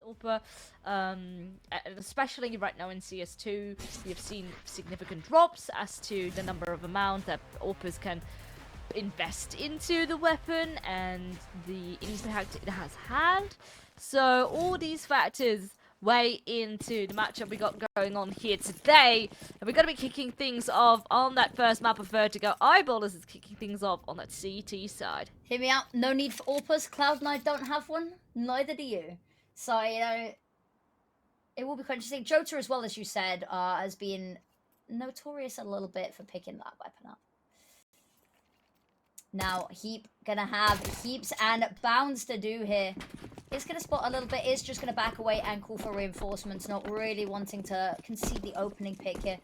Ulpa, especially right now in CS2, you've seen significant drops as to the number of amount that Ulpas can invest into the weapon and the impact it has had. So all these factors weigh into the matchup we got going on here today. And we're going to be kicking things off on that first map of Vertigo. Eyeballers is kicking things off on that CT side. Hear me out. No need for Orpus. Cloud9 don't have one. Neither do you. So, you know, it will be quite interesting. Jota, as well, as you said, has been notorious a little bit for picking that weapon up. Now, Heap gonna have heaps and bounds to do here. Is gonna spot a little bit, is just gonna back away and call for reinforcements, not really wanting to concede the opening pick here.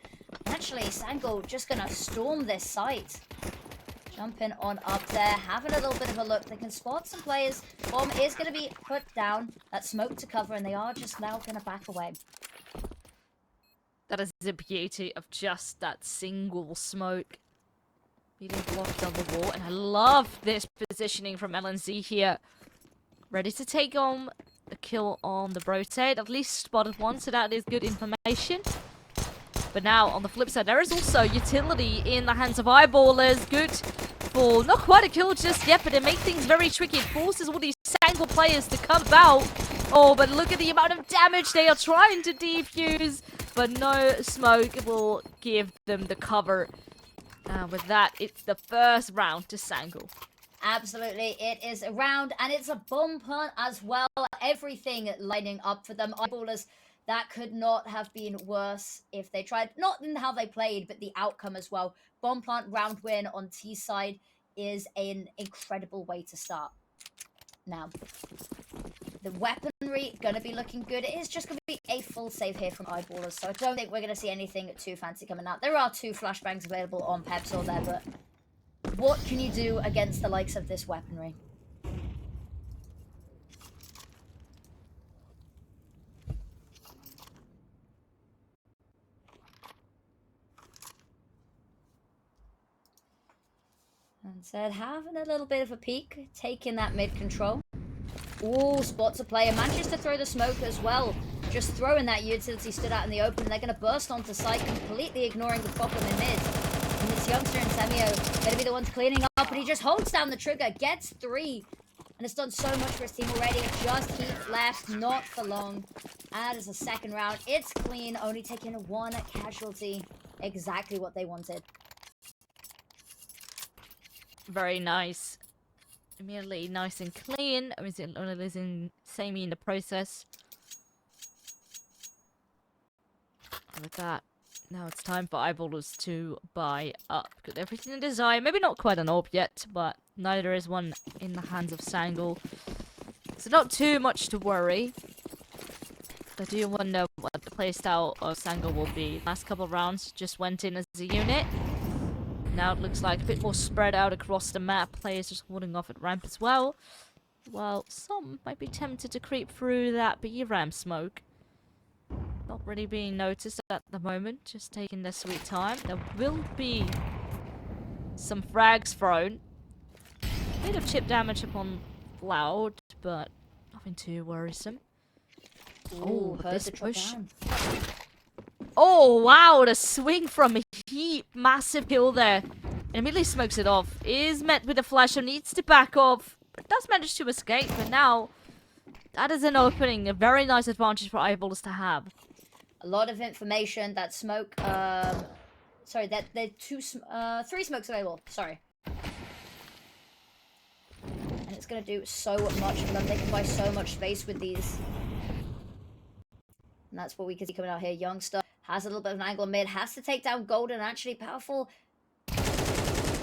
Actually, Sangal just gonna storm this site. Jumping on up there, having a little bit of a look. They can spot some players. Bomb is going to be put down. That smoke to cover, and they are just now going to back away. That is the beauty of just that single smoke being blocked on the wall. And I love this positioning from LNZ here. Ready to take on the kill on the rotate. At least spotted one, so that is good information. But now, on the flip side, there is also utility in the hands of Eyeballers. Good for not quite a kill just yet, but it makes things very tricky. It forces all these Sangal players to come out. Oh, but look at the amount of damage they are trying to defuse. But no smoke will give them the cover. With that, it's the first round to Sangal. Absolutely, it is a round, and it's a bomb plant as well. Everything lining up for them. Eyeballers, that could not have been worse if they tried. Not in how they played, but the outcome as well. Bomb plant round win on T side is an incredible way to start. Now, the weaponry going to be looking good. It is just going to be a full save here from Eyeballers, so I don't think we're going to see anything too fancy coming out. There are 2 flashbangs available on Pepsor there, but what can you do against the likes of this weaponry? And said, having a little bit of a peek, taking that mid control. Ooh, spots a player, manages to throw the smoke as well. Just throwing that utility stood out in the open. They're going to burst onto site, completely ignoring the problem in mid. And this youngster in Semio going to be the ones cleaning up, but he just holds down the trigger, gets 3. And it's done so much for his team already. Just Heap left, not for long. And as a second round, it's clean, only taking 1 casualty. Exactly what they wanted. Very nice. Immediately nice and clean. I mean, only losing Sammy in the process. And with that, now it's time for Eyeballers to buy up. Got everything they desire. Maybe not quite an orb yet, but neither is one in the hands of Sangal. So not too much to worry. I do wonder what the playstyle of Sangal will be. Last couple of rounds just went in as a unit. Now it looks like a bit more spread out across the map. Players just holding off at ramp as well. While some might be tempted to creep through that B ramp smoke. Not really being noticed at the moment. Just taking their sweet time. There will be some frags thrown. A bit of chip damage upon Loud, but nothing too worrisome. Ooh, Oh, this push. down. Oh, wow, the swing from Heap. Massive kill there. And immediately smokes it off. Is met with a flash, so needs to back off. But does manage to escape, but now that is an opening. A very nice advantage for Eyeballers to have. A lot of information. That smoke, sorry, that there are 3 smokes available. Sorry. And it's going to do so much for them. They can buy so much space with these. And that's what we can see coming out here. Youngster has a little bit of an angle mid. Has to take down Golden. Actually, powerful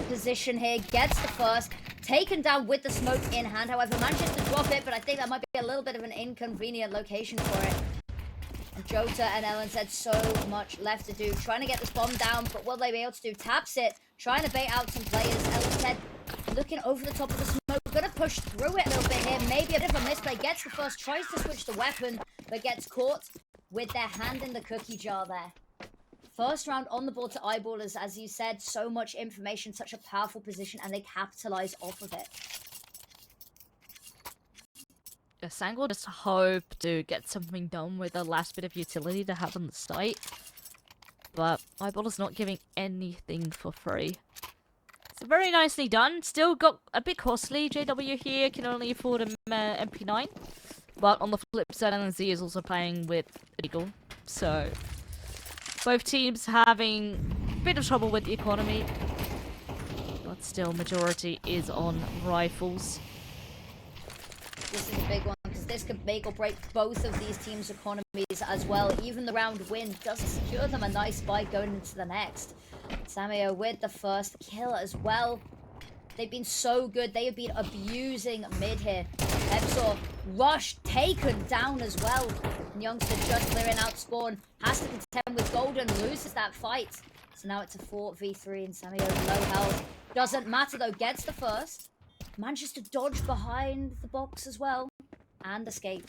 position here. Gets the first. Taken down with the smoke in hand. However, manages to drop it. But I think that might be a little bit of an inconvenient location for it. And Jota and Ellen said so much left to do. Trying to get this bomb down. But will they be able to do? Taps it. Trying to bait out some players. Ellen said looking over the top of the smoke. Gonna push through it a little bit here. Maybe a bit of a misplay. Gets the first. Tries to switch the weapon. But gets caught with their hand in the cookie jar there. First round on the board to Eyeballers, as you said, so much information, such a powerful position, and they capitalize off of it. Sangal just hope to get something done with the last bit of utility they have on the site. But Eyeball's not giving anything for free. It's very nicely done. Still got a bit costly. JW here can only afford a MP9. But on the flip side, LNZ is also playing with Vertigo. So, both teams having a bit of trouble with the economy. But still, majority is on rifles. This is a big one, because this could make or break both of these teams' economies as well. Even the round win does secure them a nice spike going into the next. Samio with the first kill as well. They've been so good. They have been abusing mid here. Epsor rush taken down as well. And Youngster just clearing out spawn. Has to contend with Golden. Loses that fight. So now it's a 4v3 and Samio low health. Doesn't matter though. Gets the first. Manages to dodge behind the box as well. And escape.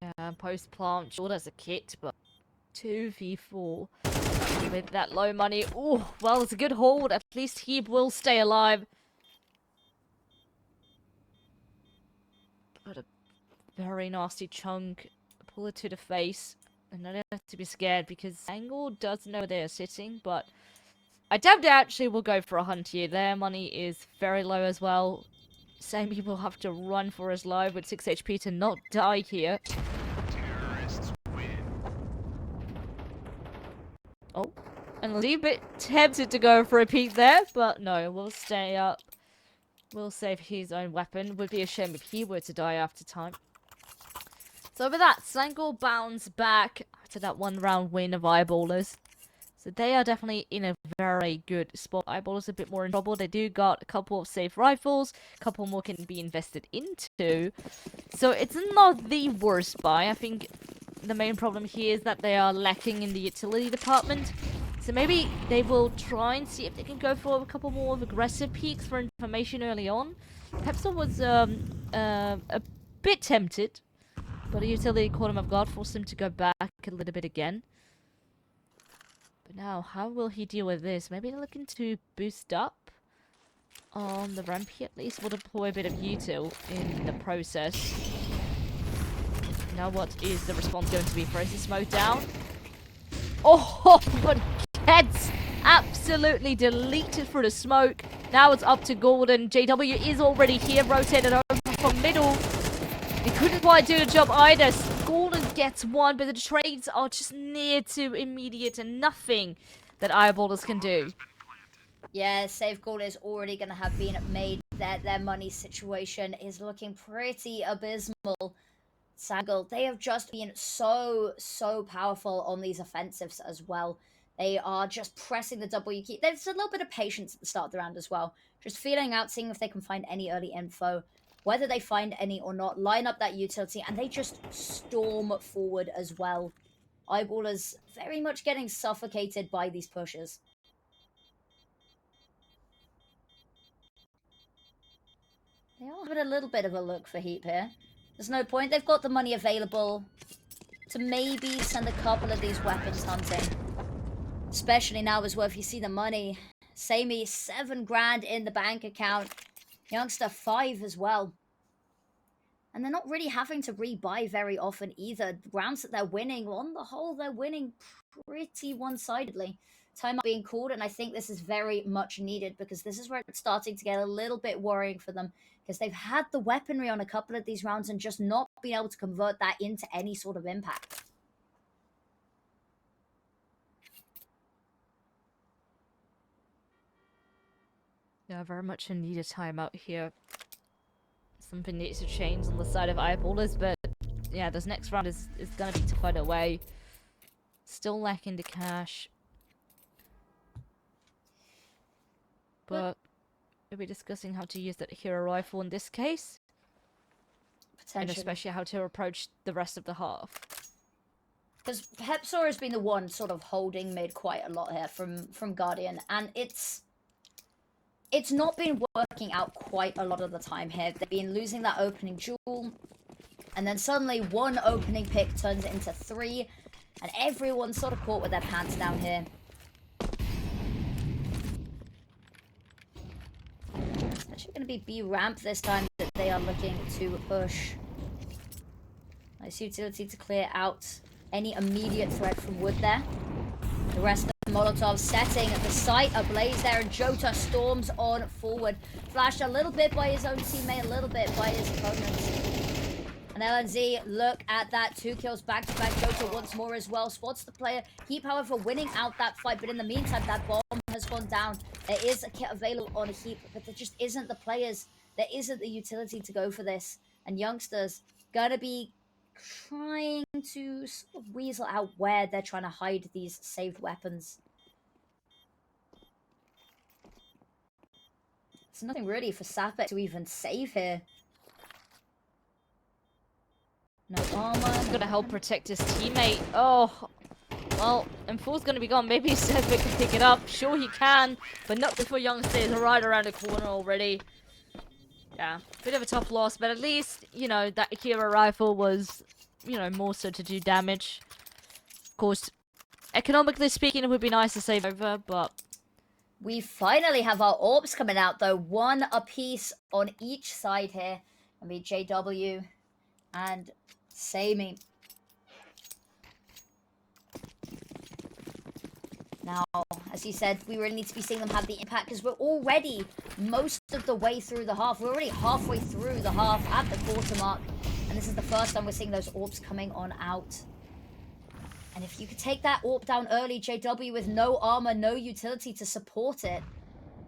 Yeah, post-plant, sure there's a kit, but 2v4 with that low money. Oh, well, it's a good hold. At least he will stay alive. But a very nasty chunk. Pull it to the face. And I don't have to be scared because Angle does know they're sitting, but I doubt they actually will go for a hunt here. Their money is very low as well. Sammy will have to run for his life with 6 HP to not die here. Oh, and a little bit tempted to go for a peek there, but no, we'll stay up. We'll save his own weapon. Would be a shame if he were to die after time. So with that, Sangal bounce back to that 1-round win of Eyeballers. So they are definitely in a very good spot. Eyeballers a bit more in trouble. They do got a couple of safe rifles. A couple more can be invested into. So it's not the worst buy. I think the main problem here is that they are lacking in the utility department. So maybe they will try and see if they can go for a couple more of aggressive peaks for information early on. Pepsi was a bit tempted. But a utility caught him off guard, forced him to go back a little bit again. But now, how will he deal with this? Maybe they're looking to boost up on the ramp here. At least we'll deploy a bit of util in the process. Now what is the response going to be? Throws the smoke down. Oh, but gets absolutely deleted through the smoke. Now it's up to Golden. JW is already here, rotated over from middle. He couldn't quite do the job either. Golden gets one, but the trades are just near to immediate and nothing that Eyeballers can do. Yeah, save call is already going to have been made. Their money situation is looking pretty abysmal. Sangal, they have just been so powerful on these offensives as well. They are just pressing the W key. There's a little bit of patience at the start of the round as well. Just feeling out, seeing if they can find any early info. Whether they find any or not, line up that utility, and they just storm forward as well. Eyeballers very much getting suffocated by these pushes. They all have a little bit of a look for Heap here. There's no point. They've got the money available to maybe send a couple of these weapons hunting. Especially now as well, if you see the money. Samey, 7 grand in the bank account. Youngster, 5 as well. And they're not really having to rebuy very often either. The rounds that they're winning, on the whole, they're winning pretty one-sidedly. Timeout being called, and I think this is very much needed because this is where it's starting to get a little bit worrying for them because they've had the weaponry on a couple of these rounds and just not been able to convert that into any sort of impact. Yeah, very much a needed timeout here. Something needs to change on the side of Eyeballers, but yeah, this next round is going to be quite a way. Still lacking the cash. But we'll be discussing how to use that hero rifle in this case. And especially how to approach the rest of the half. Because Hepsor has been the one sort of holding mid quite a lot here from Guardian, and it's not been working out quite a lot of the time here. They've been losing that opening duel, and then suddenly one opening pick turns it into 3, and everyone's sort of caught with their pants down here. Actually going to be B ramp this time that they are looking to push. Nice utility to clear out any immediate threat from wood there. The rest of the Molotov setting the site ablaze there, and Jota storms on forward. Flashed a little bit by his own teammate, a little bit by his opponents. And LNZ look at that. 2 kills back to back. Jota once more as well. Spots the player. Heap, however, winning out that fight. But in the meantime, that bomb has gone down. There is a kit available on Heap, but there just isn't the players. There isn't the utility to go for this. And youngsters gonna be trying to sort of weasel out where they're trying to hide these saved weapons. There's nothing really for Sapek to even save here. No armor. He's gonna help protect his teammate. Oh, well, M4's gonna be gone. Maybe Sapek can pick it up. Sure he can, but not before Youngsters are right around the corner already. Yeah, bit of a tough loss, but at least, you know, that Akira rifle was, you know, more so to do damage. Of course, economically speaking, it would be nice to save over, but... We finally have our orbs coming out, though. 1 apiece on each side here. I mean, JW and Sammy. Now, as you said, we really need to be seeing them have the impact, because we're already most of the way through the half. We're already halfway through the half at the quarter mark. And this is the first time we're seeing those orbs coming on out. And if you could take that orb down early, JW, with no armor, no utility to support it,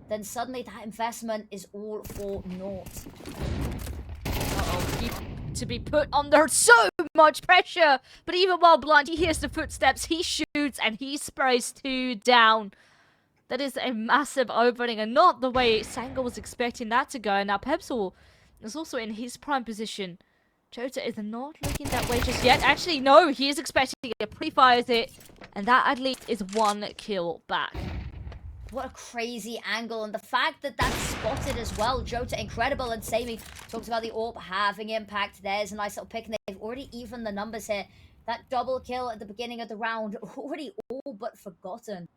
then suddenly that investment is all for naught. Uh-oh, to be put under so much pressure. But even while blind, he hears the footsteps, he shoots, and he sprays 2 down. That is a massive opening, and not the way Sangal was expecting that to go. Now, Pepsel is also in his prime position. Jota is not looking that way just yet. Actually, no, he is expecting it. Pre-fires it, and that at least is 1 kill back. What a crazy angle, and the fact that that's spotted as well. Jota, incredible, and Sammy talks about the orb having impact. There's a nice little pick, and they've already evened the numbers here. That double kill at the beginning of the round, already all but forgotten.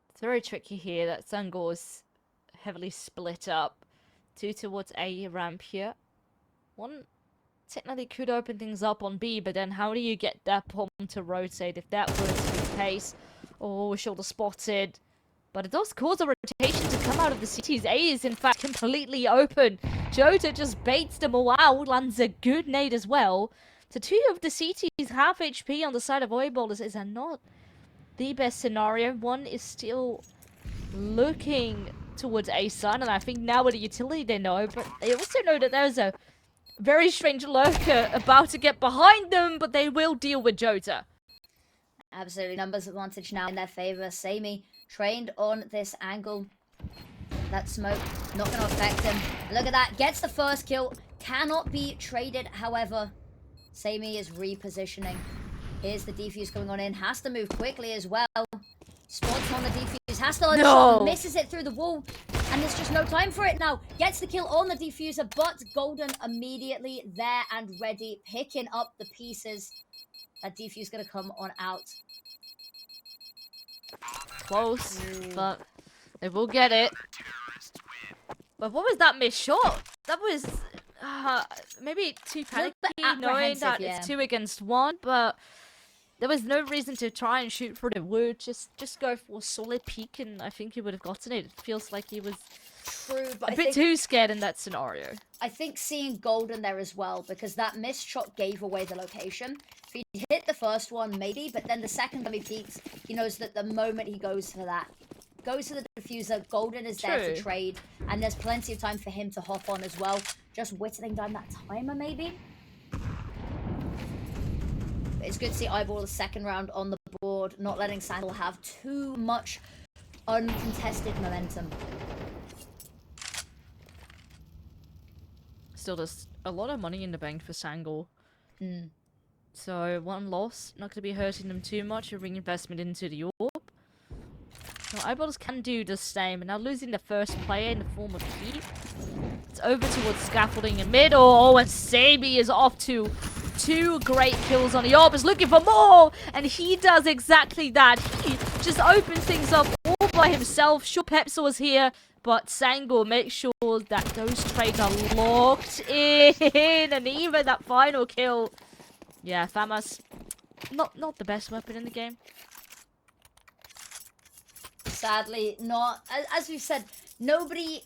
It's very tricky here that Sangal is heavily split up. 2 towards A ramp here. 1 technically could open things up on B, but then how do you get that bomb to rotate if that were to be the case? Oh, shoulder spotted. But it does cause a rotation to come out of the cities. A is in fact completely open. Jota just baits them all out, lands a good nade as well. So 2 of the CTs have HP on the side of Oyballers. Is not the best scenario. 1 is still looking towards A side, and I think now with the utility they know, but they also know that there's a very strange lurker about to get behind them, but they will deal with Jota. Absolutely, numbers advantage now in their favor. Sammy trained on this angle. That smoke not going to affect him. Look at that, gets the first kill. Cannot be traded, however. Sammy is repositioning. Here's the defuse going on in. Has to move quickly as well. Spots on the defuse. Has to load the shot. Misses it through the wall. And there's just no time for it now. Gets the kill on the defuser, but Golden immediately there and ready. Picking up the pieces. That defuse going to come on out. Close, but they will get it. But what was that missed shot? That was maybe too panicky, knowing that it's 2 against 1, but there was no reason to try and shoot for the wood. Just go for a solid peek, and I think he would have gotten it. It feels like he was a bit too scared in that scenario. I think seeing Golden there as well, because that missed shot gave away the location. If he hit the first one, maybe, but then the second time he peeks, he knows that the moment he goes for that, goes to the diffuser, Golden is there to trade, and there's plenty of time for him to hop on as well. Just whittling down that timer, maybe. It's good to see Eyeball the second round on the board, not letting Sangal have too much uncontested momentum. Still, there's a lot of money in the bank for Sangal. So 1 loss, not going to be hurting them too much. A reinvestment into the orb. Now, Eyeballs can do the same, and now losing the first player in the form of Heat. It's over towards scaffolding in mid. Oh, and Sabi is off to 2 great kills on the AWP. Is looking for more, and he does exactly that. He just opens things up all by himself. Sure, Pepsi was here, but Sangal makes sure that those trades are locked in, and even that final kill. Yeah, FAMAS, not the best weapon in the game. Sadly, not. As we've said, nobody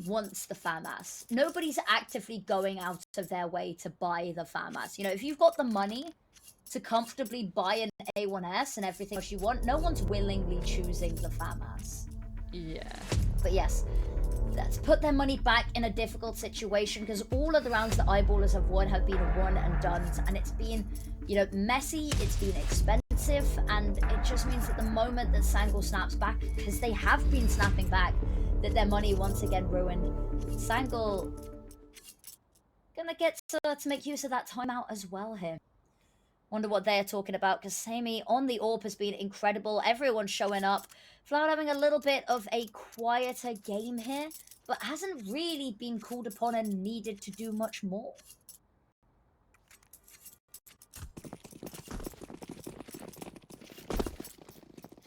wants the FAMAS. Nobody's actively going out of their way to buy the FAMAS. You know, if you've got the money to comfortably buy an A1S and everything else you want, no one's willingly choosing the FAMAS. Yeah. But yes, let's put their money back in a difficult situation, because all of the rounds that Eyeballers have won have been one and done, and it's been, you know, messy, it's been expensive, and it just means that the moment that Sangal snaps back, because they have been snapping back, that their money once again ruined. Sangal gonna get to make use of that timeout as well here. Wonder what they're talking about, because Sammy on the AWP has been incredible. Everyone's showing up. Floud having a little bit of a quieter game here, but hasn't really been called upon and needed to do much more.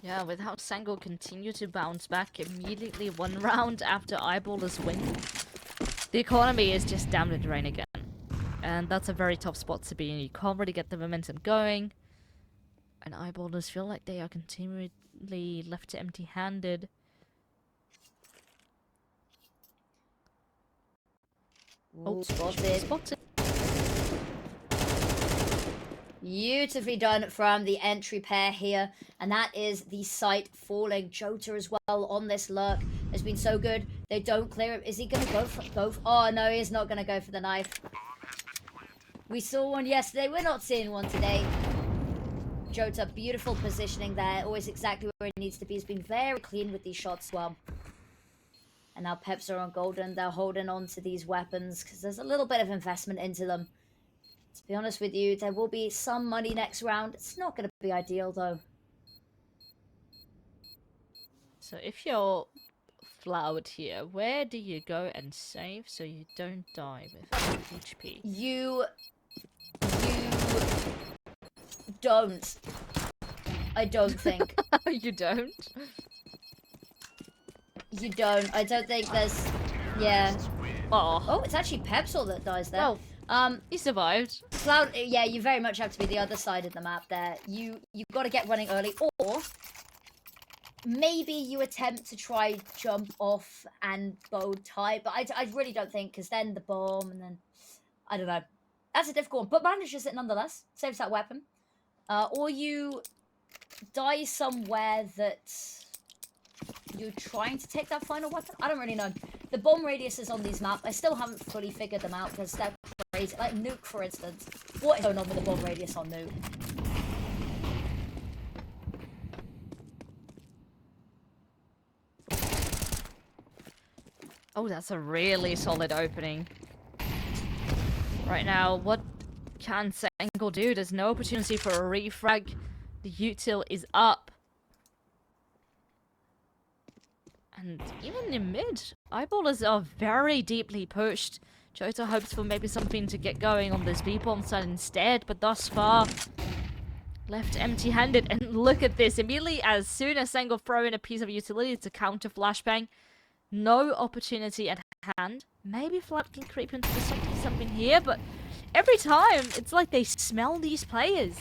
Yeah, with how Sangal continue to bounce back immediately 1 round after Eyeballers win, the economy is just down the drain again. And that's a very tough spot to be in. You can't really get the momentum going. And Eyeballers feel like they are continually left empty-handed. Oh, spotted. Beautifully done from the entry pair here. And that is the site falling. jottAAA as well on this lurk has been so good. They don't clear it. Is he going to go for... Oh, no, he's not going to go for the knife. We saw one yesterday. We're not seeing one today. jottAAA, beautiful positioning there. Always exactly where it needs to be. He's been very clean with these shots as well. And now Peps are on golden. They're holding on to these weapons because there's a little bit of investment into them. To be honest with you, there will be some money next round. It's not going to be ideal, though. So if you're Flowered here, where do you go and save so you don't die with HP? You don't. I don't think. You don't? You don't. I don't think there's... Yeah. Oh, it's actually Pepsol that dies there. Oh, he survived. Cloud, yeah, you very much have to be the other side of the map there. You've got to get running early, or maybe you attempt to try jump off and bow tie, but I really don't think, because then the bomb, and then, I don't know. That's a difficult one, but manages it nonetheless. Saves that weapon. Or you die somewhere that you're trying to take that final weapon. I don't really know. The bomb radiuses on these maps, I still haven't fully figured them out, because they're crazy. Like Nuke, for instance. What is going on with the bomb radius on Nuke? Oh, that's a really solid opening. Right now, what can Sangal do? There's no opportunity for a refrag. The util is up. And even in mid, Eyeballers are very deeply pushed. jottAAA hopes for maybe something to get going on this B-bomb side instead, but thus far, left empty-handed. And look at this. Immediately, as soon as Sangal throw in a piece of utility to counter flashbang, no opportunity at hand. Maybe Flat can creep into something here, but every time, it's like they smell these players.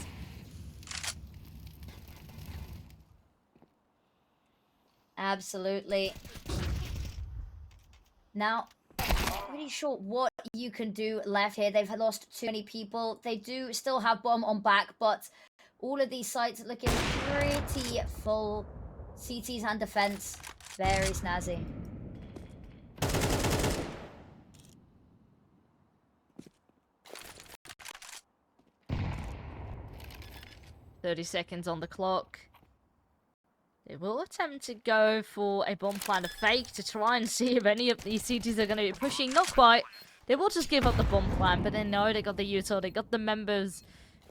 Absolutely. Now, not really sure what you can do left here. They've lost too many people. They do still have bomb on back, but all of these sites are looking pretty full. CTs and defense, very snazzy. "30 seconds on the clock." They will attempt to go for a bomb plan, a fake, to try and see if any of these CTs are going to be pushing. Not quite. They will just give up the bomb plan, but they know they got the util. They got the members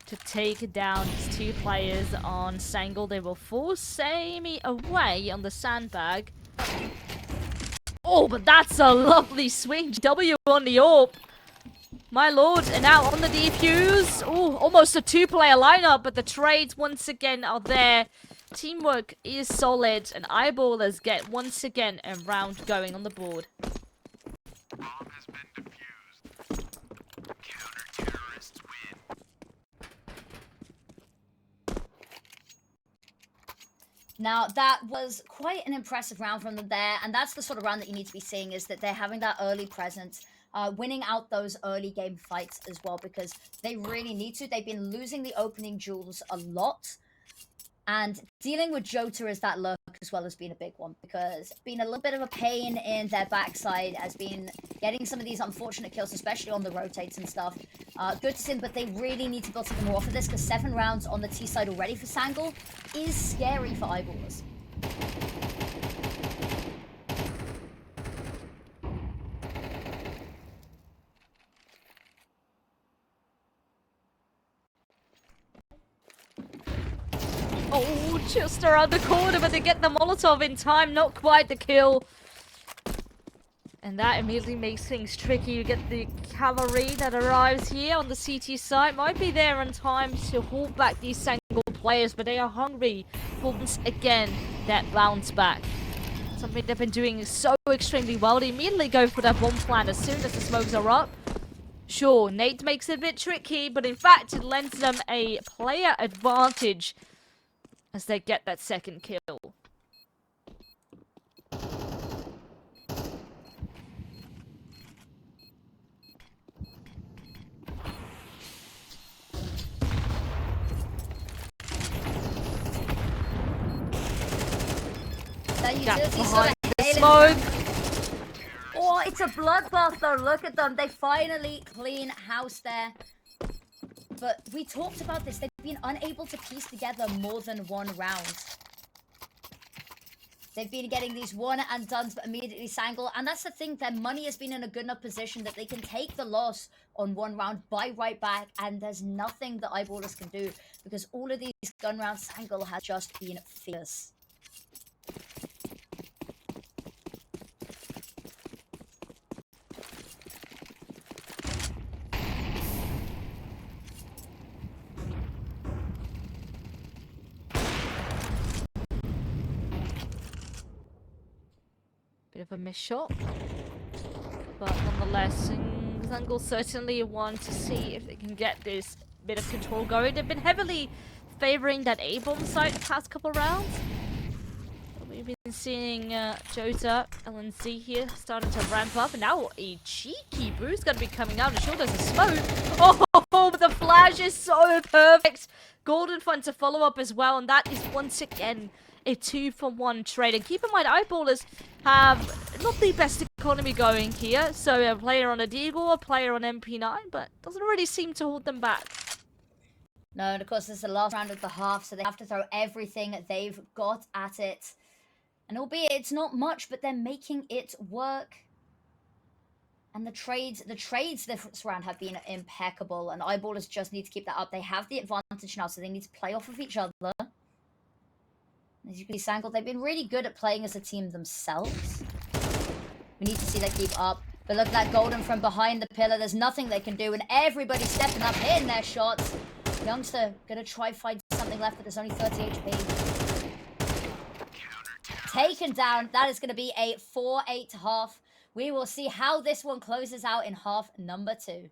to take down these 2 players on Sangal. They will force Sammy away on the sandbag. Oh, but that's a lovely swing. W on the AWP. My lord, and now on the defuse. Oh, almost a two-player lineup, but the trades once again are there. Teamwork is solid, and Eyeballers get once again a round going on the board. Now, that was quite an impressive round from them there, and that's the sort of round that you need to be seeing, is that they're having that early presence, winning out those early game fights as well, because they really need to. They've been losing the opening duels a lot, and dealing with jottAAA as that lurk as well has been a big one, because being a little bit of a pain in their backside has been getting some of these unfortunate kills, especially on the rotates and stuff. Good to see them, but they really need to build something more off of this, because 7 rounds on the T side already for Sangal is scary for Eyeballers. Oh, just around the corner, but they get the Molotov in time. Not quite the kill. And that immediately makes things tricky. You get the cavalry that arrives here on the CT site. Might be there in time to hold back these Sangal players, but they are hungry for once again that bounce back. Something they've been doing so extremely well. They immediately go for that bomb plan as soon as the smokes are up. Sure, Nate makes it a bit tricky, but in fact it lends them a player advantage as they get that second kill. That Behind the smoke. Oh, it's a bloodbath though. Look at them. They finally clean house there. But we talked about this. They've been unable to piece together more than one round. They've been getting these one and dones, but immediately Sangal. And that's the thing. Their money has been in a good enough position that they can take the loss on one round, buy right back, and there's nothing that Eyeballers can do, because all of these gun rounds, Sangal has just been fierce. Bit of a missed shot. But nonetheless, Sangal certainly want to see if they can get this bit of control going. They've been heavily favoring that A-bomb site the past couple rounds. We've been seeing jottAAA, LNC here starting to ramp up, and now a cheeky boost going to be coming out. I'm sure there's a smoke. Oh, but the flash is so perfect. Golden Fun to follow up as well, and that is once again a 2-for-1 trade. And keep in mind, Eyeballers have not the best economy going here. So a player on a Deagle, a player on MP9, but doesn't really seem to hold them back. No, and of course, this is the last round of the half, so they have to throw everything they've got at it. And albeit it's not much, but they're making it work. And the trades this round have been impeccable, and Eyeballers just need to keep that up. They have the advantage now, so they need to play off of each other. As you can see, Sangal, they've been really good at playing as a team themselves. We need to see that keep up. But look at that Golden from behind the pillar. There's nothing they can do, and everybody's stepping up, hitting their shots. Youngster gonna try find something left, but there's only 30 HP. Taken down. That is gonna be a 4-8 half. We will see how this one closes out in half number 2.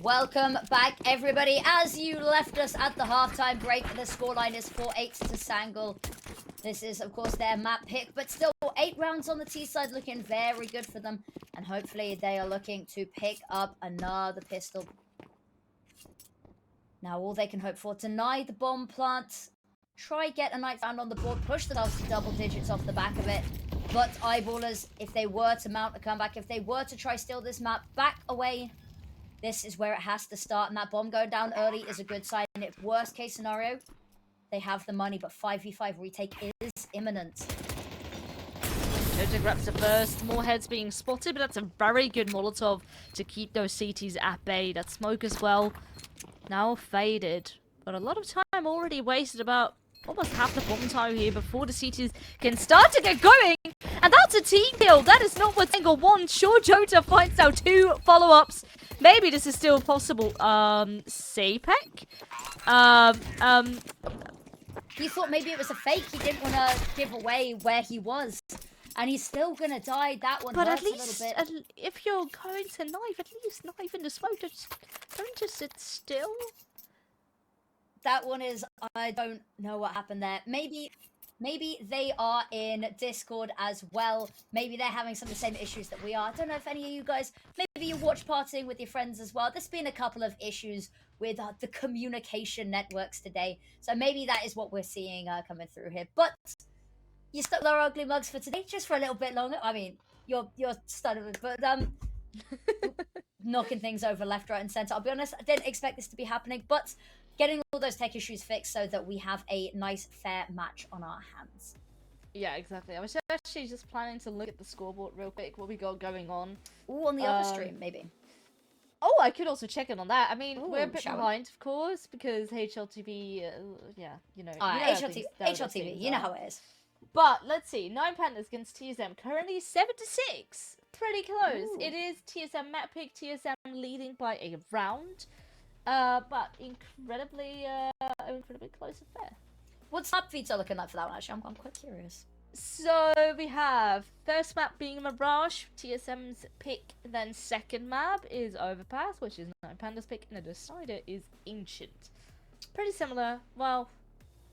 Welcome back, everybody. As you left us at the halftime break, the scoreline is 4-8 to Sangal. This is, of course, their map pick, but still 8 rounds on the T side, looking very good for them. And hopefully they are looking to pick up another pistol. Now all they can hope for, deny the bomb plant, try get a nice round on the board, push themselves to double digits off the back of it. But Eyeballers, if they were to mount a comeback, if they were to try steal this map, back away. This is where it has to start, and that bomb going down early is a good sign. And if worst case scenario, they have the money, but 5v5 retake is imminent. Jojo grabs the first, more heads being spotted, but that's a very good Molotov to keep those CTs at bay. That smoke as well, now faded. But a lot of time already wasted, about almost half the bomb time here before the CTs can start to get going. And that's a team kill. That is not what Sangal wants. Sure, Jota finds out 2 follow-ups. Maybe this is still possible. Sapek? He thought maybe it was a fake. He didn't want to give away where he was. And he's still going to die. That one but hurts at least, a little bit. if you're going to knife, at least knife in the smoke. Don't just sit still. That one is, I don't know what happened there. Maybe they are in Discord as well. Maybe they're having some of the same issues that we are. I don't know if any of you guys, maybe you watch partying with your friends as well. There's been a couple of issues with the communication networks today. So maybe that is what we're seeing coming through here. But you stuck with our ugly mugs for today, just for a little bit longer. I mean, you're stuttering, but knocking things over left, right, and center. I'll be honest, I didn't expect this to be happening, but getting all those tech issues fixed so that we have a nice, fair match on our hands. Yeah, exactly. I was actually just planning to look at the scoreboard real quick, what we got going on. Ooh, on the other stream, maybe. Oh, I could also check in on that. I mean, Ooh, we're a bit behind, of course, because HLTV, yeah, you know. HLTV, you know how it is. But, let's see, 9 Panthers against TSM, currently 7-6. Pretty close. Ooh. It is TSM map pick, TSM leading by a round. But incredibly close and fair. What's map feeds are looking like for that one, actually? I'm quite curious. So we have first map being Mirage, TSM's pick, then second map is Overpass, which is 9 Panda's pick, and the decider is Ancient. Pretty similar, well,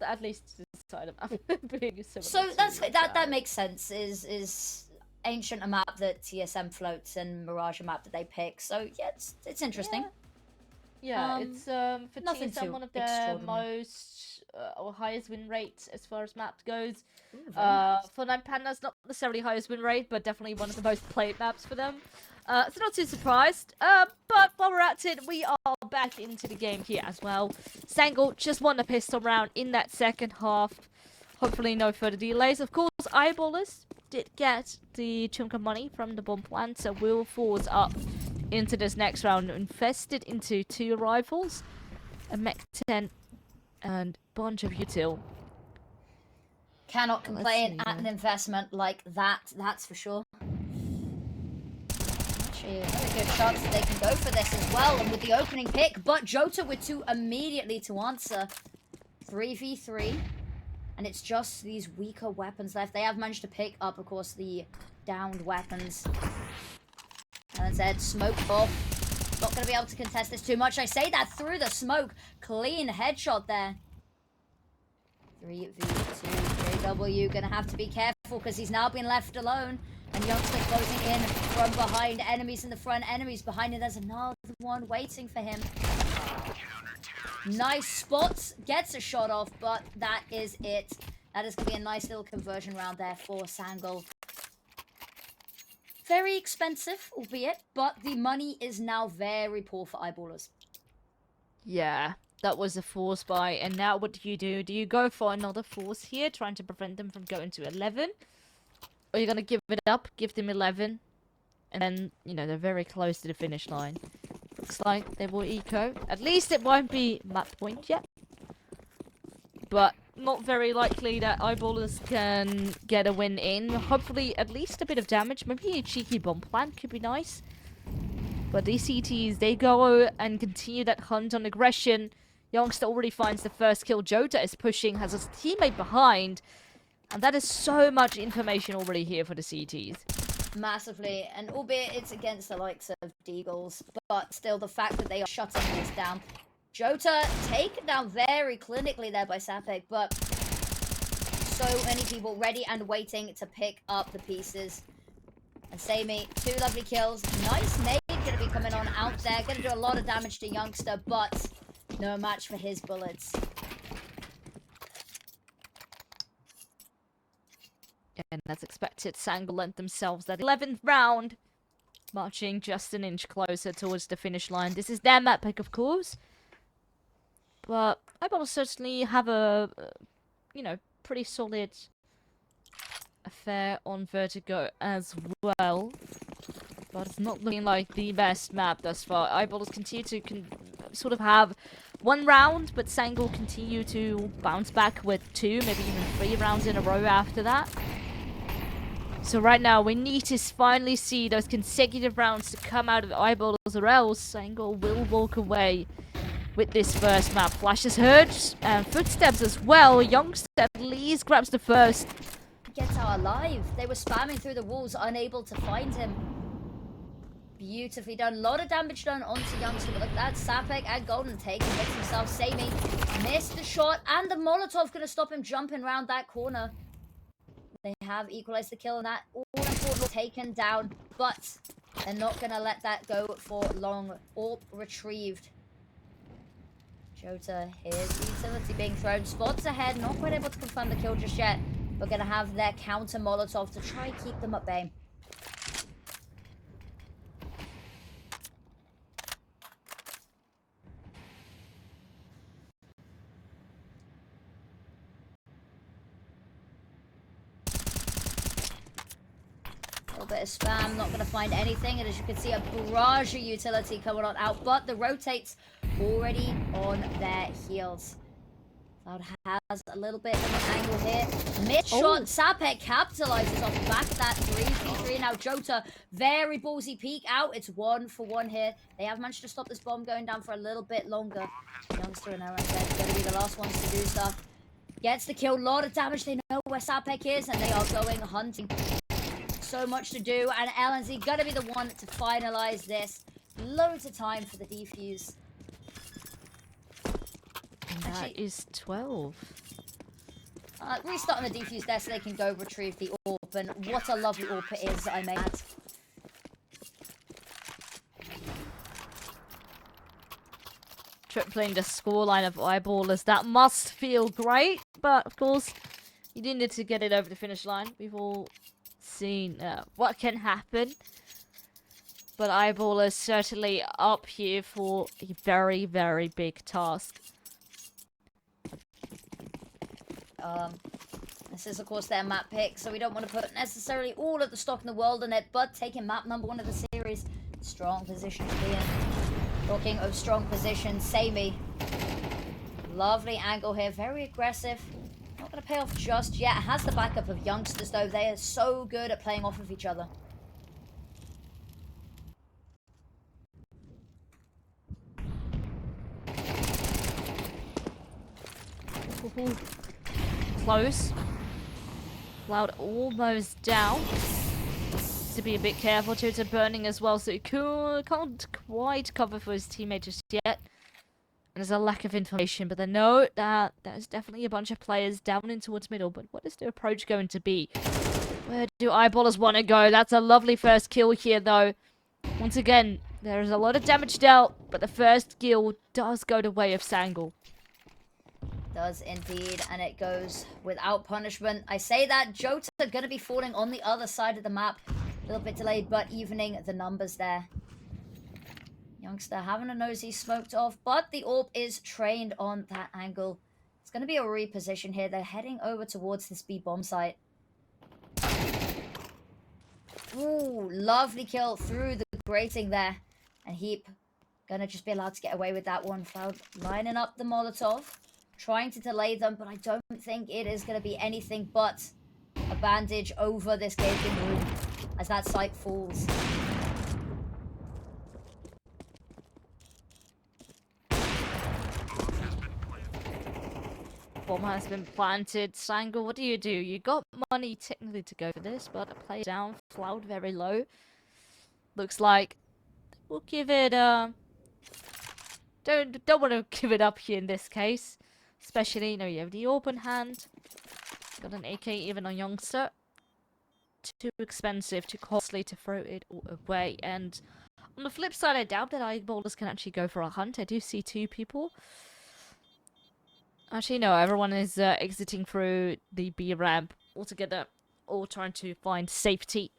at least the decider map being similar. So that makes sense. Is Ancient a map that TSM floats and Mirage a map that they pick? So yeah, it's interesting. Yeah, it's for TSM one of their most or highest win rate as far as map goes. Ooh, nice. For 9 Pandas, not necessarily highest win rate, but definitely one of the most played maps for them. So not too surprised. But while we're at it, we are back into the game here as well. Sangal just won the pistol round in that second half. Hopefully no further delays. Of course, Eyeballers did get the chunk of money from the bomb plant, so we'll force up into this next round, invested into 2 rifles, a Mech 10, and bunch of util. Cannot complain at an investment like that, that's for sure. Actually, a very good chance that they can go for this as well, and with the opening pick, but Jota with 2 immediately to answer. 3v3, and it's just these weaker weapons left. They have managed to pick up, of course, the downed weapons. And said, smoke off. Not going to be able to contest this too much. I say that through the smoke. Clean headshot there. 3v2. JW going to have to be careful because he's now been left alone. And Youngster closing in from behind. Enemies in the front. Enemies behind him. There's another one waiting for him. Nice spots. Gets a shot off, but that is it. That is going to be a nice little conversion round there for Sangal. Very expensive, albeit, but the money is now very poor for Eyeballers. Yeah, that was a force buy, and now what do? Do you go for another force here, trying to prevent them from going to 11? Or are you going to give it up, give them 11, and then, you know, they're very close to the finish line. Looks like they will eco. At least it won't be map point yet. But not very likely that Eyeballers can get a win in. Hopefully at least a bit of damage. Maybe a cheeky bomb plant could be nice. But these CTs, they go and continue that hunt on aggression. Youngster already finds the first kill. Jota is pushing, has his teammate behind. And that is so much information already here for the CTs. Massively, and albeit it's against the likes of Deagles, but still the fact that they are shutting this down. Jota taken down very clinically there by Sapek, but so many people ready and waiting to pick up the pieces. And Sammy, 2 lovely kills. Nice nade going to be coming on out there. Going to do a lot of damage to Youngster, but no match for his bullets. And as expected, Sangal lent themselves that 11th round, marching just an inch closer towards the finish line. This is their map pick, of course. But I will certainly have a, you know, pretty solid affair on Vertigo as well. But it's not looking like the best map thus far. Eyeballs continue to sort of have 1 round, but Sangal continue to bounce back with 2, maybe even 3 rounds in a row after that. So right now, we need to finally see those consecutive rounds to come out of Eyeballs, or else Sangal will walk away with this first map. Flash is heard, and footsteps as well. Youngster at least grabs the first. Gets out alive. They were spamming through the walls, unable to find him. Beautifully done. A lot of damage done onto Youngster, but look at that. Sapek and Golden taking hits himself. Sammy missed the shot, and the Molotov going to stop him jumping around that corner. They have equalized the kill, and that all-important taken down, but they're not going to let that go for long. All retrieved. Jota, here's the utility being thrown. Spots ahead, not quite able to confirm the kill just yet. We're going to have their counter Molotov to try and keep them at bay. A little bit of spam, not going to find anything. And as you can see, a barrage of utility coming on out, but the rotates already on their heels. Cloud has a little bit of an angle here. Mid shot, Sapek capitalizes off the back of that 3v3. Now Jota, very ballsy peek out. It's 1 for 1 here. They have managed to stop this bomb going down for a little bit longer. Youngster and Aaron are going to be the last ones to do stuff. Gets the kill, a lot of damage. They know where Sapek is, and they are going hunting. So much to do, and LNZ gonna be the one to finalize this. Loads of time for the defuse. And that is 12. Restarting the defuse there so they can go retrieve the AWP, and what a lovely AWP it is, I may add. Tripling the scoreline of Eyeballers, that must feel great, but of course, you do need to get it over the finish line. We've all seen what can happen, but Eyeballers certainly up here for a very, very big task. This is of course their map pick, so we don't want to put necessarily all of the stock in the world on it, but taking map number 1 of the series, strong position to be in. Talking of strong position, Sammy, lovely angle here, very aggressive. Not going to pay off just yet. Has the backup of Youngsters, though. They are so good at playing off of each other. Ooh. Close. Cloud almost down. To be a bit careful. Jota burning as well, so he can't quite cover for his teammate just yet. There's a lack of information, but they know that there's definitely a bunch of players down in towards middle. But what is the approach going to be? Where do Eyeballers want to go? That's a lovely first kill here, though. Once again, there is a lot of damage dealt, but the first kill does go the way of Sangal. Does indeed, and it goes without punishment. I say that Jota are going to be falling on the other side of the map. A little bit delayed, but evening the numbers there. Youngster having a nosy smoked off, but the AWP is trained on that angle. It's going to be a reposition here. They're heading over towards this B bomb site. Ooh, lovely kill through the grating there. And Heap going to just be allowed to get away with that one. Cloud lining up the Molotov, trying to delay them, but I don't think it is going to be anything but a bandage over this gaping room as that site falls. bomb has been planted. Sangal, what do? You got money technically to go for this, but a play down, Flout very low. Looks like we'll give it don't want to give it up here in this case. Especially, you know, you have the open hand. Got an AK, even a youngster. Too expensive, too costly to throw it all away. And on the flip side, I doubt that eyeballers can actually go for a hunt. I do see 2 people. Actually, no, everyone is exiting through the B ramp altogether, all trying to find safety.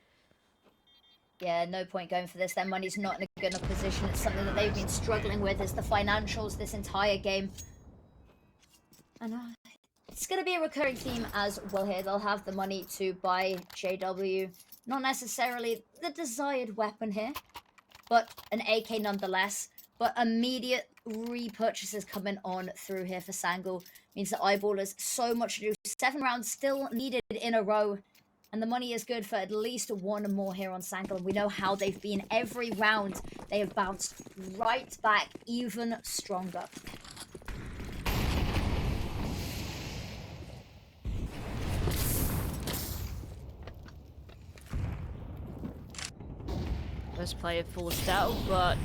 Yeah, no point going for this. Their money's not in a good enough position. It's something that they've been struggling with, is the financials this entire game. And it's going to be a recurring theme as well here. They'll have the money to buy JW. Not necessarily the desired weapon here, but an AK nonetheless. But immediate repurchases coming on through here for Sangal means that Eyeballers so much to do. 7 rounds still needed in a row. And the money is good for at least 1 more here on Sangal. And we know how they've been. Every round, they have bounced right back even stronger. First player forced out, but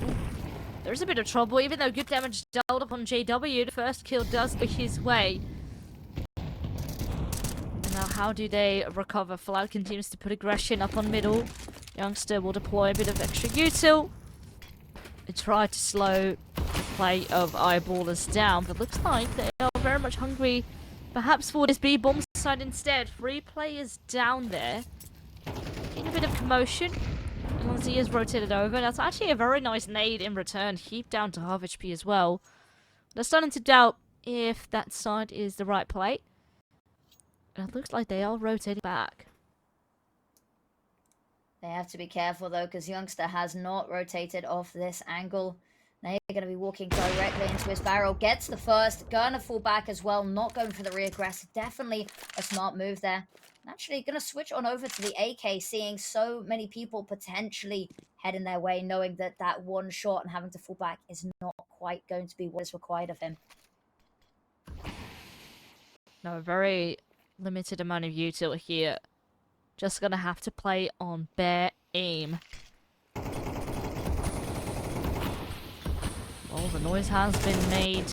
there's a bit of trouble. Even though good damage dealt upon JW, the first kill does go his way. And now how do they recover? Flout continues to put aggression up on middle. Youngster will deploy a bit of extra util. They try to slow the play of Eyeballers down, but looks like they are very much hungry, perhaps for this B bomb side instead. 3 players down there. Getting a bit of commotion. Once he is rotated over, that's actually a very nice nade in return. Heaped down to half HP as well. They're starting to doubt if that side is the right play. And it looks like they are rotating back. They have to be careful though, because Youngster has not rotated off this angle. Now you're going to be walking directly into his barrel. Gets the first. Gonna fall back as well. Not going for the re-aggressive. Definitely a smart move there. Actually going to switch on over to the AK, seeing so many people potentially heading their way, knowing that that 1 shot and having to fall back is not quite going to be what is required of him. No, very limited amount of util here. Just going to have to play on bare aim. Well, the noise has been made.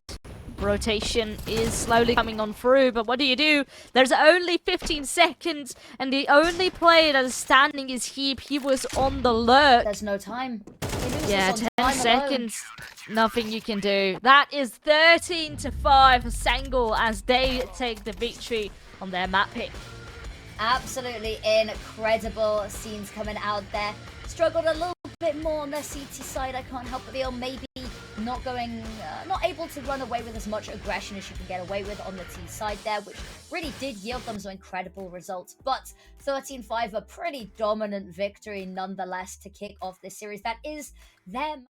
Rotation is slowly coming on through, but what do? There's only 15 seconds, and the only player that is standing is Heap. He was on the lurk. There's no time. Yeah, 10 seconds. Nothing you can do. That is 13-5 for Sangal as they take the victory on their map pick. Absolutely incredible scenes coming out there. Struggled a little bit more on their CT side. I can't help but feel maybe not able to run away with as much aggression as you can get away with on the T side there, which really did yield them some incredible results. But 13-5, a pretty dominant victory nonetheless to kick off this series. That is them.